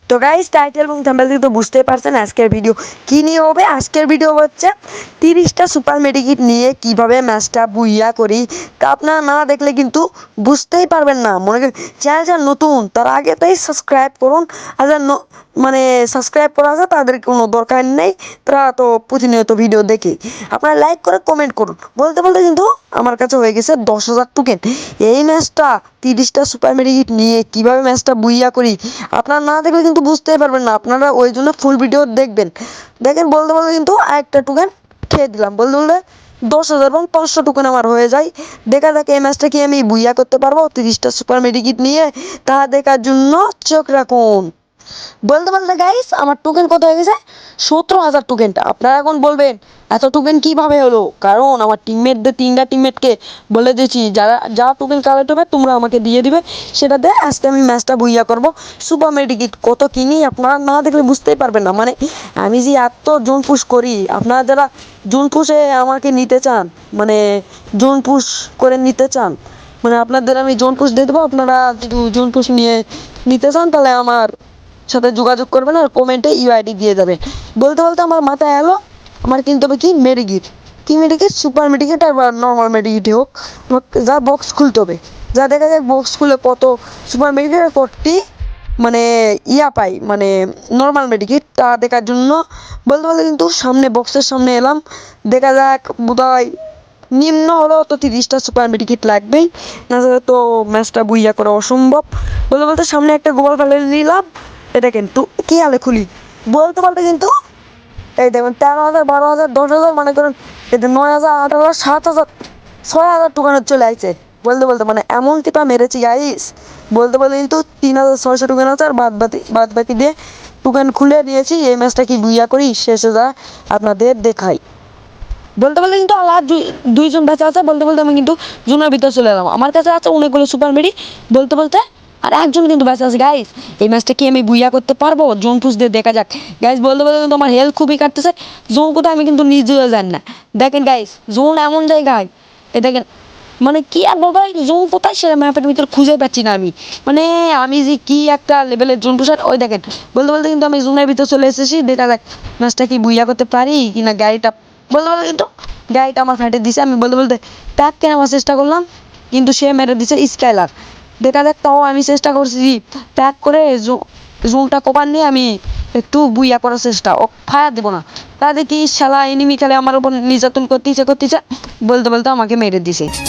তো guys title এবং thumbnail থেকে তো বুঝতেই পারছেন আজকের ভিডিও কী নিয়ে হবে। আজকের ভিডিও হচ্ছে 30টা সুপার মেডিকিট নিয়ে কিভাবে ম্যাচটা বুইয়া করি। তা আপনারা না দেখলে কিন্তু বুঝতেই পারবেন না। মনে করেন চ্যানেলটা নতুন, তার আগে তাই সাবস্ক্রাইব করুন। আর মানে সাবস্ক্রাইব করা আছে তাদের কোনো দরকার নেই, তারা তো প্রতিনিয়ত ভিডিও দেখে। আপনারা লাইক করে কমেন্ট করুন। বলতে বলতে কিন্তু আমার কাছে হয়ে গেছে 10,000 টোকেন। এই ম্যাচটা 30টা সুপার মেডিকিট নিয়ে কিভাবে ম্যাচটা বুইয়া করি আপনারা না দেখলে কিন্তু বুঝতেই পারবেন না। আপনারা ওই জন্য ফুল ভিডিও দেখবেন। দেখেন বলতে বলতে কিন্তু আরেকটা টোকেন খেয়ে দিলাম। বলতে বলতে 10,500 টোকেন আমার হয়ে যায়। দেখা যাক এই ম্যাচটা কি আমি বুইয়া করতে পারবো 30টা সুপার মেডিকিট নিয়ে, তা দেখার জন্য চোখ রাখুন। বলতে বলতে গাইস আমার টোকেন কত হয়ে গেছে, 17,000 টোকেনটা। আপনারা এখন বলবেন এত টোকেন কিভাবে হলো, কারণ আমার টিমমেটদের 3টা টিমমেটকে বলে দিয়েছি যারা যা টোকেন কালেক্ট হবে তোমরা আমাকে দিয়ে দিবে, সেটাতে আজকে আমি ম্যাচটা বুইয়া করবো। সুপার মেডিকিট কত কিনি আপনারা না দেখলে বুঝতেই পারবেন না। মানে আমি যে এত জোন পুশ করি, আপনারা যারা জোন পুশে আমাকে নিতে চান, মানে জোন পুশ করে নিতে চান, মানে আপনাদের আমি জোন পুশ দিয়ে দেবো। আপনারা যদি জোন পুশ নিয়ে নিতে চান তাহলে আমার সাথে যোগাযোগ করবেন আর কমেন্টে ইউআইডি দিয়ে যাবেন। বলতে বলতে আমার মাথায় এলো আমার কিনতে হবে কি মেডিকিট, কি মেডিকিট, সুপার মেডিকিট আর নর্মাল মেডিকিটই হোক, যা বক্স খুলতে হবে। যা দেখা যায় বক্স খুলে কত সুপার মেডিকিট আর কতটি মানে পাই, মানে নর্মাল মেডিকিট, তা দেখার জন্য বলতে বলতে কিন্তু সামনে বক্সের সামনে এলাম। দেখা যাক বোধহয় নিম্ন হলেও তো 30টা সুপার মেডিকিট লাগবেই, না হলে তো ম্যাচটা বুইয়া করা অসম্ভব। বলতে বলতে সামনে একটা গোল ফেলে নিলাম। এটা কিন্তু কি হালে খুলি বলতে বলতে কিন্তু এই দেখুন 13,000, 12,000, 10,000, মনে করেন এটা 9,000, 8,000, 7,000, 6,000 টোকানো চলে আসছে। বলতে বলতে মানে এমন টিপা মেরেছি গাইস। বলতে বলতে কিন্তু 3,600 টোকেন আছে, আর বাদ বাকি দিয়ে টোকেন খুলে নিয়েছি। এই ম্যাচটা কি বুইয়া করি শেষে যা আপনাদের দেখাই। বলতে বলতে কিন্তু আর দুইজন বেঁচে আছে। বলতে বলতে আমি কিন্তু জুনের ভিতরে চলে এলাম। আমার কাছে আছে অনেকগুলো সুপার মেডি। বলতে বলতে আর একজন কিন্তু বেঁচে আছে গাইস। এই ম্যাচটা কি আমি বুইয়া করতে পারবো? জোন পুশ দিয়ে দেখা যাক গাইস। বলতে বলতে কিন্তু আমার হেলথ খুবই কাটতেছে। জোন কোথায় আমি কিন্তু নিজেও জানি না। দেখেন গাইস জোন এমন জায়গায়, এ দেখেন মানে কি আর বলবো, জোন কোথায় সেটা ম্যাপের ভিতরে খুঁজে পাচ্ছি না আমি। মানে আমি যে কি একটা লেভেলের জোন পুষার, ওই দেখেন বলতে বলতে কিন্তু আমি জোনের ভিতরে চলে এসেছি। দেখা যাক ম্যাচটা কি বুইয়া করতে পারি কিনা। গাড়িটা বলতে বলতে কিন্তু গাড়িটা আমার ফেটে দিছে। আমি বলতে বলতে প্যাক কেন আমার চেষ্টা করলাম, কিন্তু সে মেরে দিছে স্কাইলার। দেখা যাক তাও আমি চেষ্টা করছি প্যাক করে জোনটা কভার নিয়ে আমি একটু বুইয়া করার চেষ্টা। ও ফায়ার দেবো না, তা দেখি শালা এনিমি খেলে আমার উপর নির্যাতন করতেছে। বলতে বলতে আমাকে মেরে দিছে।